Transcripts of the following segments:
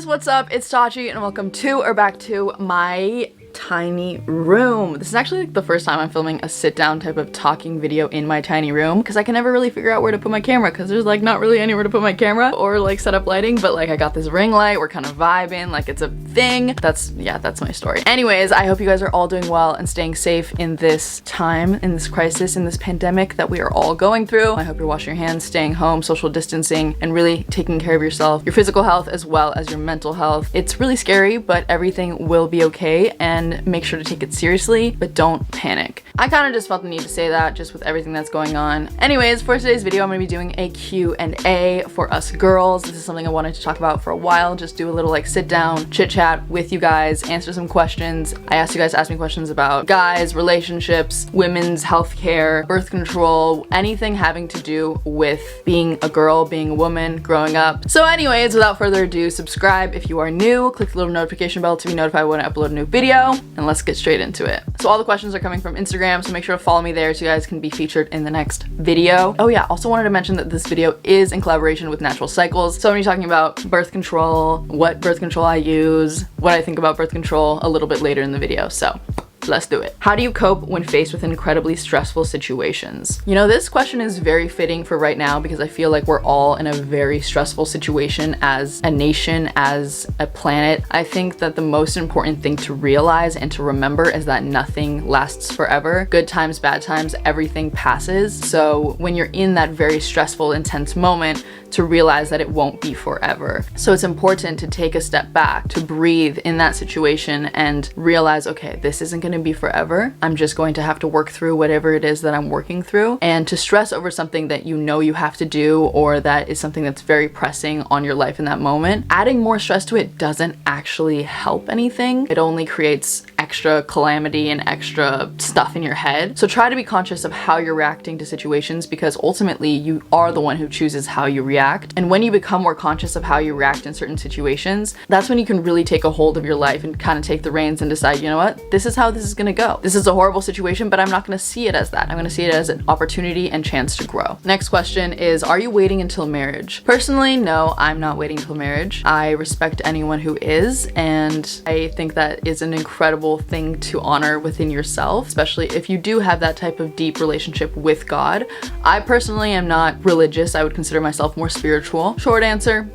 what's up? It's Tachi and welcome to or back to my tiny room. This is actually like the first time I'm filming a sit down type of talking video in my tiny room because I can never really figure out where to put my camera because there's like not really anywhere to put my camera or like set up lighting, but like I got this ring light, we're kind of vibing, like it's a thing. That's my story. Anyways, I hope you guys are all doing well and staying safe in this time, in this crisis, in this pandemic that we are all going through. I hope you're washing your hands, staying home, social distancing, and really taking care of yourself, your physical health as well as your mental health. It's really scary, but everything will be okay, and make sure to take it seriously, but don't panic. I kind of just felt the need to say that just with everything that's going on. Anyways, for today's video, I'm going to be doing a Q&A for us girls. This is something I wanted to talk about for a while, just do a little like sit down, chit chat with you guys, answer some questions. I asked you guys to ask me questions about guys, relationships, women's healthcare, birth control, anything having to do with being a girl, being a woman, growing up. So anyways, without further ado, subscribe if you are new, click the little notification bell to be notified when I upload a new video, and let's get straight into it. So all the questions are coming from Instagram, so make sure to follow me there so you guys can be featured in the next video. Oh yeah, also wanted to mention that this video is in collaboration with Natural Cycles. So I'm going to be talking about birth control, what birth control I use, what I think about birth control a little bit later in the video, so let's do it. How do you cope when faced with incredibly stressful situations? You know, this question is very fitting for right now because I feel like we're all in a very stressful situation as a nation, as a planet. I think that the most important thing to realize and to remember is that nothing lasts forever. Good times, bad times, everything passes. So when you're in that very stressful, intense moment, to realize that it won't be forever. So it's important to take a step back, to breathe in that situation and realize, okay, this isn't going to be forever. I'm just going to have to work through whatever it is that I'm working through. And to stress over something that you know you have to do or that is something that's very pressing on your life in that moment, adding more stress to it doesn't actually help anything. It only creates extra calamity and extra stuff in your head. So try to be conscious of how you're reacting to situations because ultimately you are the one who chooses how you react. And when you become more conscious of how you react in certain situations, that's when you can really take a hold of your life and kind of take the reins and decide, you know what, this is how this is gonna go. This is a horrible situation, but I'm not gonna see it as that. I'm gonna see it as an opportunity and chance to grow. Next question is, are you waiting until marriage? Personally, no, I'm not waiting until marriage. I respect anyone who is, and I think that is an incredible thing to honor within yourself, especially if you do have that type of deep relationship with God. I personally am not religious. I would consider myself more spiritual. Short answer,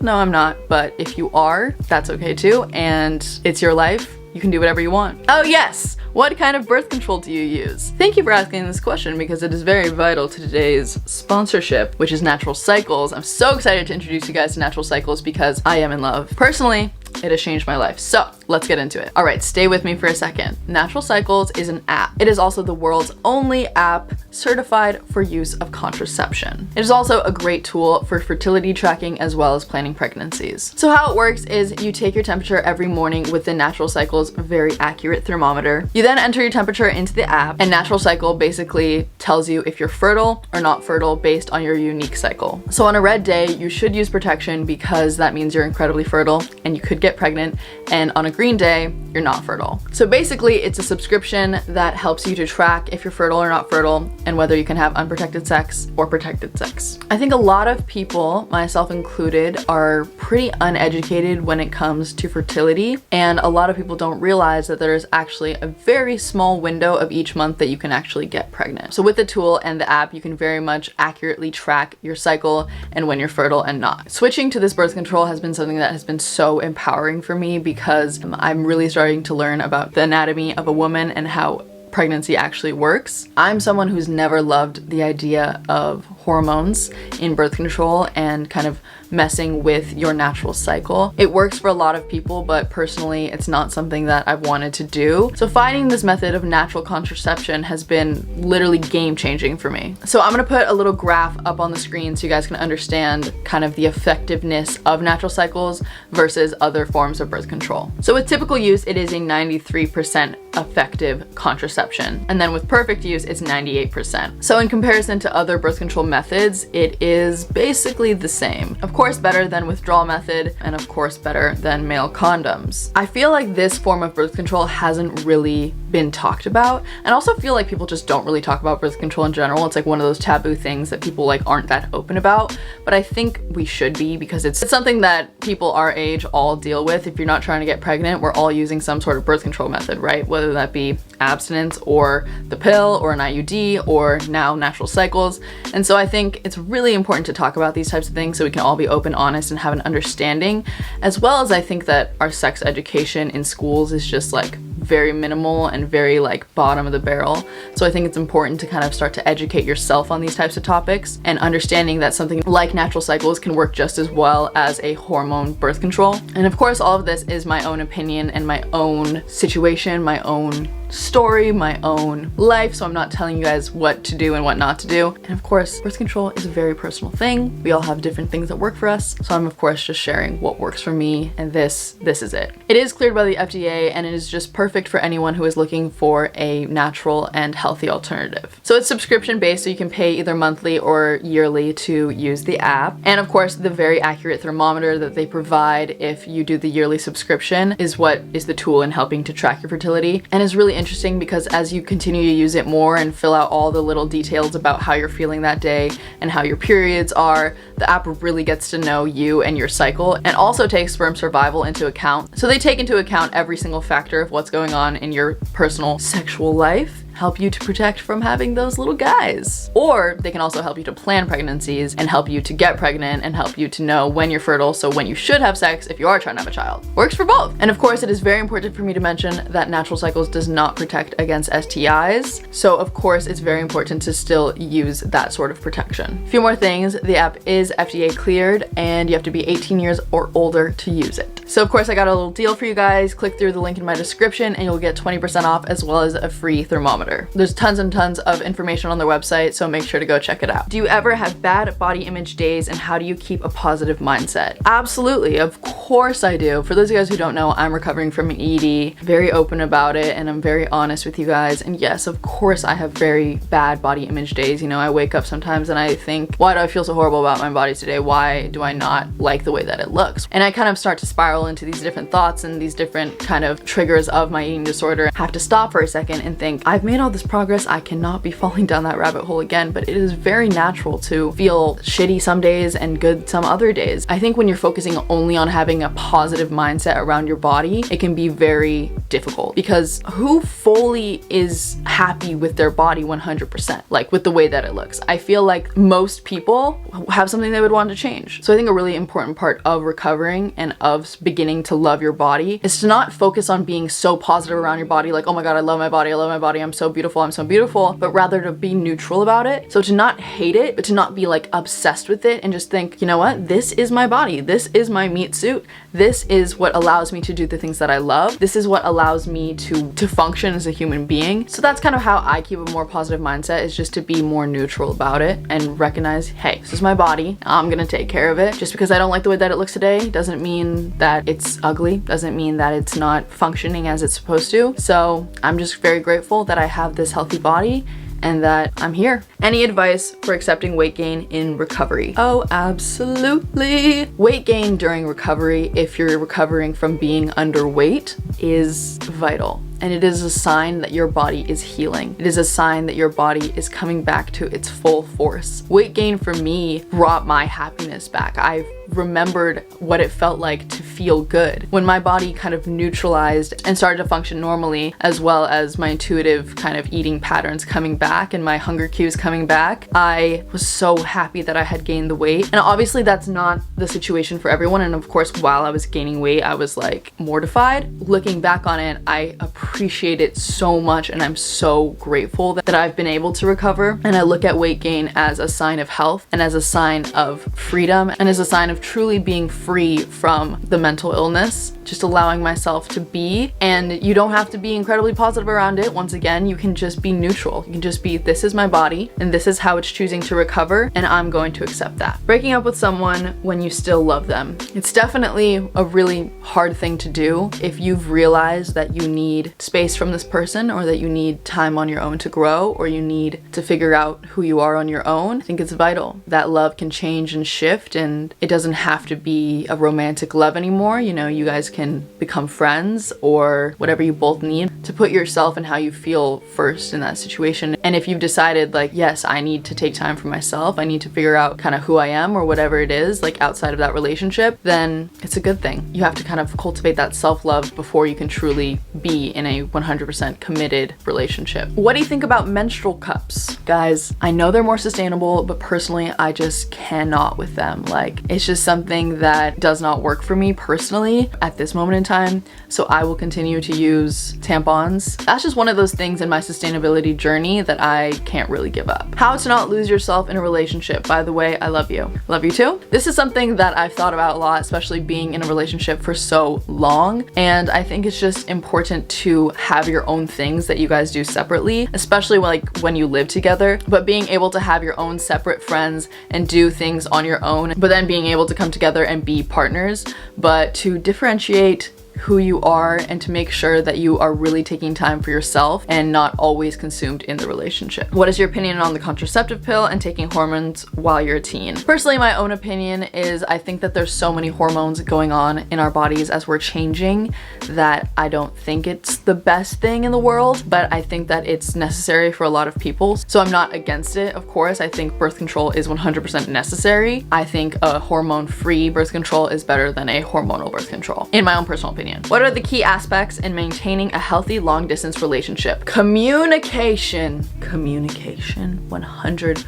no, I'm not. But if you are, that's okay too. And it's your life. You can do whatever you want. Oh yes, what kind of birth control do you use? Thank you for asking this question because it is very vital to today's sponsorship, which is Natural Cycles. I'm so excited to introduce you guys to Natural Cycles because I am in love. Personally, it has changed my life. So let's get into it. All right, stay with me for a second. Natural Cycles is an app. It is also the world's only app certified for use of contraception. It is also a great tool for fertility tracking as well as planning pregnancies. So how it works is you take your temperature every morning with the Natural Cycles very accurate thermometer. You then enter your temperature into the app, and Natural Cycle basically tells you if you're fertile or not fertile based on your unique cycle. So on a red day, you should use protection because that means you're incredibly fertile and you could get pregnant, and on a green day, you're not fertile. So basically, it's a subscription that helps you to track if you're fertile or not fertile and whether you can have unprotected sex or protected sex. I think a lot of people, myself included, are pretty uneducated when it comes to fertility, and a lot of people don't realize that there's actually a very small window of each month that you can actually get pregnant. So with the tool and the app, you can very much accurately track your cycle and when you're fertile and not. Switching to this birth control has been something that has been so empowering for me because I'm really starting to learn about the anatomy of a woman and how pregnancy actually works. I'm someone who's never loved the idea of hormones in birth control and kind of messing with your natural cycle. It works for a lot of people, but personally, it's not something that I've wanted to do. So finding this method of natural contraception has been literally game-changing for me. So I'm gonna put a little graph up on the screen so you guys can understand kind of the effectiveness of natural cycles versus other forms of birth control. So with typical use, it is a 93% effective contraception. And then with perfect use, it's 98%. So in comparison to other birth control methods, it is basically the same. Of course, better than withdrawal method, and of course better than male condoms. I feel like this form of birth control hasn't really been talked about. And I also feel like people just don't really talk about birth control in general. It's like one of those taboo things that people like aren't that open about, but I think we should be, because it's something that people our age all deal with. If you're not trying to get pregnant, we're all using some sort of birth control method, right? Whether that be abstinence or the pill or an IUD or now natural cycles. And so I think it's really important to talk about these types of things so we can all be open, honest, and have an understanding, as well as I think that our sex education in schools is just like very minimal and very like bottom of the barrel. So I think it's important to kind of start to educate yourself on these types of topics, and understanding that something like natural cycles can work just as well as a hormone birth control. And of course, all of this is my own opinion and my own situation, my own story, my own life, so I'm not telling you guys what to do and what not to do. And of course, birth control is a very personal thing. We all have different things that work for us, so I'm of course just sharing what works for me, and this is it. It is cleared by the FDA, and it is just perfect for anyone who is looking for a natural and healthy alternative. So it's subscription based, so you can pay either monthly or yearly to use the app. And of course, the very accurate thermometer that they provide if you do the yearly subscription is what is the tool in helping to track your fertility, and is really interesting because as you continue to use it more and fill out all the little details about how you're feeling that day and how your periods are, the app really gets to know you and your cycle, and also takes sperm survival into account. So they take into account every single factor of what's going on in your personal sexual life, help you to protect from having those little guys. Or they can also help you to plan pregnancies and help you to get pregnant and help you to know when you're fertile, so when you should have sex if you are trying to have a child. Works for both. And of course, it is very important for me to mention that natural cycles does not protect against STIs. So of course, it's very important to still use that sort of protection. A few more things. The app is FDA cleared and you have to be 18 years or older to use it. So of course, I got a little deal for you guys. Click through the link in my description and you'll get 20% off, as well as a free thermometer. There's tons and tons of information on their website, so make sure to go check it out. Do you ever have bad body image days, and how do you keep a positive mindset? Absolutely, of course I do. For those of you guys who don't know, I'm recovering from an ED, very open about it, and I'm very honest with you guys. And yes, of course I have very bad body image days. You know, I wake up sometimes and I think, why do I feel so horrible about my body today? Why do I not like the way that it looks? And I kind of start to spiral into these different thoughts and these different kind of triggers of my eating disorder. I have to stop for a second and think, I've made all this progress, I cannot be falling down that rabbit hole again. But it is very natural to feel shitty some days and good some other days. I think when you're focusing only on having a positive mindset around your body, it can be very difficult, because who fully is happy with their body 100%, like with the way that it looks? I feel like most people have something they would want to change. So I think a really important part of recovering and of beginning to love your body is to not focus on being so positive around your body, like, oh my god, I love my body, I love my body, I'm so beautiful, I'm so beautiful, but rather to be neutral about it. So to not hate it, but to not be like obsessed with it, and just think, you know what, this is my body, this is my meat suit, this is what allows me to do the things that I love, this is what allows me to function as a human being. So that's kind of how I keep a more positive mindset, is just to be more neutral about it and recognize, hey, this is my body, I'm gonna take care of it. Just because I don't like the way that it looks today doesn't mean that it's ugly, doesn't mean that it's not functioning as it's supposed to. So I'm just very grateful that I have this healthy body and that I'm here. Any advice for accepting weight gain in recovery? Oh, absolutely. Weight gain during recovery, if you're recovering from being underweight, is vital. And it is a sign that your body is healing. It is a sign that your body is coming back to its full force. Weight gain for me brought my happiness back. I remembered what it felt like to feel good. When my body kind of neutralized and started to function normally, as well as my intuitive kind of eating patterns coming back and my hunger cues coming back, I was so happy that I had gained the weight. And obviously that's not the situation for everyone. And of course, while I was gaining weight, I was like mortified. Looking back on it, I appreciate it so much, and I'm so grateful that I've been able to recover. And I look at weight gain as a sign of health and as a sign of freedom and as a sign of truly being free from the mental illness, just allowing myself to be. And you don't have to be incredibly positive around it. Once again, you can just be neutral. You can just be, this is my body and this is how it's choosing to recover, and I'm going to accept that. Breaking up with someone when you still love them. It's definitely a really hard thing to do if you've realized that you need space from this person, or that you need time on your own to grow, or you need to figure out who you are on your own. I think it's vital. That love can change and shift, and it doesn't have to be a romantic love anymore. You know, you guys can become friends or whatever you both need, to put yourself and how you feel first in that situation. And if you've decided like, yes, I need to take time for myself, I need to figure out kind of who I am or whatever it is, like outside of that relationship, then it's a good thing. You have to kind of cultivate that self-love before you can truly be in a 100% committed relationship. What do you think about menstrual cups? Guys, I know they're more sustainable, but personally, I just cannot with them. Like, it's just something that does not work for me personally at this moment in time. So I will continue to use tampons. That's just one of those things in my sustainability journey that I can't really give up. How to not lose yourself in a relationship. By the way, I love you. Love you too. This is something that I've thought about a lot, especially being in a relationship for so long. And I think it's just important to have your own things that you guys do separately, especially when you live together, but being able to have your own separate friends and do things on your own, but then being able to come together and be partners, but to differentiate who you are and to make sure that you are really taking time for yourself and not always consumed in the relationship. What is your opinion on the contraceptive pill and taking hormones while you're a teen? Personally, my own opinion is I think that there's so many hormones going on in our bodies as we're changing that I don't think it's the best thing in the world, but I think that it's necessary for a lot of people. So I'm not against it, of course. I think birth control is 100% necessary. I think a hormone-free birth control is better than a hormonal birth control, in my own personal opinion. What are the key aspects in maintaining a healthy long-distance relationship? Communication. Communication, 100%.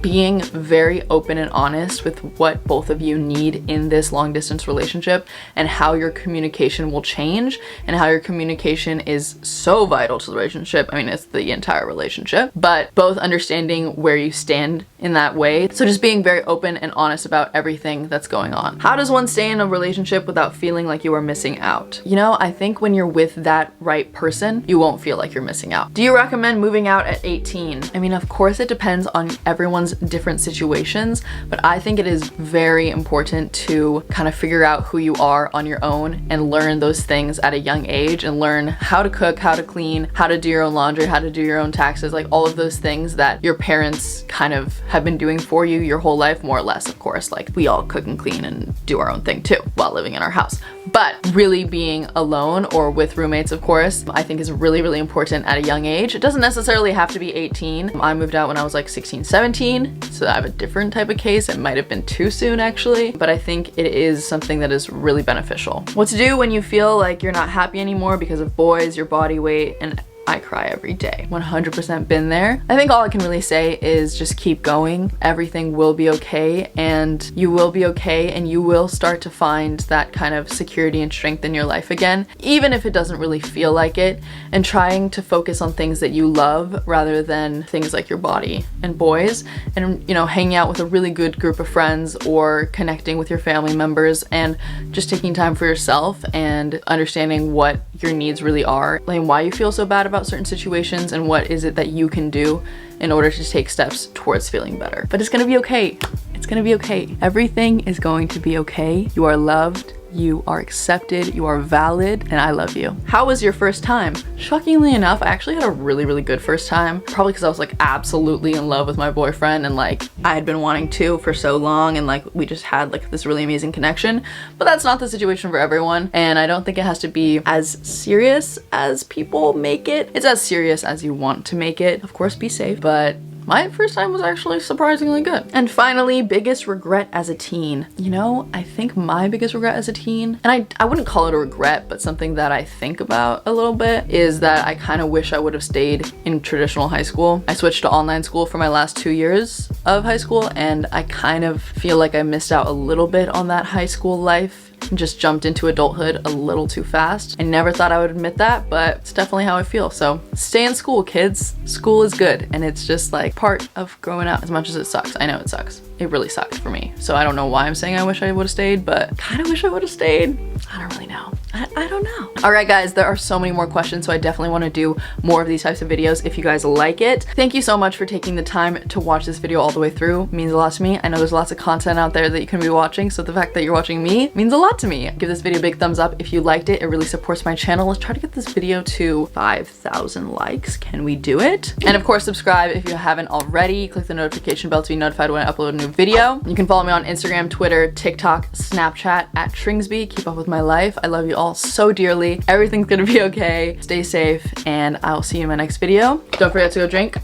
Being very open and honest with what both of you need in this long distance relationship and how your communication will change and how your communication is so vital to the relationship. I mean, it's the entire relationship, but both understanding where you stand in that way. So just being very open and honest about everything that's going on. How does one stay in a relationship without feeling like you are missing out? You know, I think when you're with that right person, you won't feel like you're missing out. Do you recommend moving out at 18? I mean, of course it depends on everyone's different situations, but I think it is very important to kind of figure out who you are on your own and learn those things at a young age and learn how to cook, how to clean, how to do your own laundry, how to do your own taxes, like all of those things that your parents kind of have been doing for you your whole life, more or less, of course. Like, we all cook and clean and do our own thing too while living in our house. But really being alone or with roommates, of course, I think is really, really important at a young age. It doesn't necessarily have to be 18. I moved out when I was like 16, 17, so I have a different type of case. It might have been too soon actually, but I think it is something that is really beneficial. What to do when you feel like you're not happy anymore because of boys, your body weight, and I cry every day. 100% been there. I think all I can really say is just keep going. Everything will be okay, and you will be okay, and you will start to find that kind of security and strength in your life again, even if it doesn't really feel like it, and trying to focus on things that you love rather than things like your body and boys, and, you know, hanging out with a really good group of friends or connecting with your family members and just taking time for yourself and understanding what your needs really are and why you feel so bad about certain situations and what is it that you can do in order to take steps towards feeling better. But it's gonna be okay. It's gonna be okay. Everything is going to be okay. You are loved. You are accepted, you are valid, and I love you. How was your first time? Shockingly enough, I actually had a really, really good first time. Probably because I was like absolutely in love with my boyfriend and like I had been wanting to for so long, and like we just had like this really amazing connection. But that's not the situation for everyone, and I don't think it has to be as serious as people make it. It's as serious as you want to make it. Of course, be safe, but my first time was actually surprisingly good. And finally, biggest regret as a teen. You know, I think my biggest regret as a teen, and I wouldn't call it a regret, but something that I think about a little bit, is that I kind of wish I would have stayed in traditional high school. I switched to online school for my last 2 years of high school, and I kind of feel like I missed out a little bit on that high school life and just jumped into adulthood a little too fast. I never thought I would admit that, but it's definitely how I feel. So stay in school, kids. School is good, and it's just like part of growing up. As much as it sucks, I know it sucks. It really sucked for me. So I don't know why I'm saying I wish I would have stayed, but kind of wish I would have stayed. I don't really know. I don't know. All right, guys, there are so many more questions, so I definitely want to do more of these types of videos if you guys like it. Thank you so much for taking the time to watch this video all the way through. It means a lot to me. I know there's lots of content out there that you can be watching, so the fact that you're watching me means a lot to me. Give this video a big thumbs up if you liked it. It really supports my channel. Let's try to get this video to 5,000 likes. Can we do it? And of course, subscribe if you haven't already. Click the notification bell to be notified when I upload a new video. You can follow me on Instagram, Twitter, TikTok, Snapchat at Ringsby. Keep up with my life. I love you all so dearly. Everything's gonna be okay. Stay safe, and I'll see you in my next video. Don't forget to go drink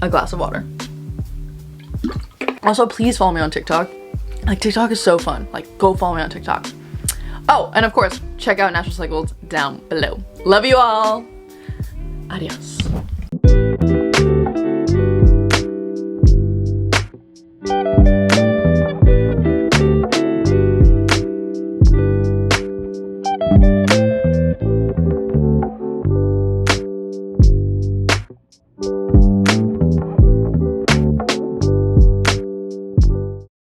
a glass of water. Also, please follow me on TikTok. Like, TikTok is so fun. Like, go follow me on TikTok. Oh, and of course, check out Natural Cycles down below. Love you all. Adios.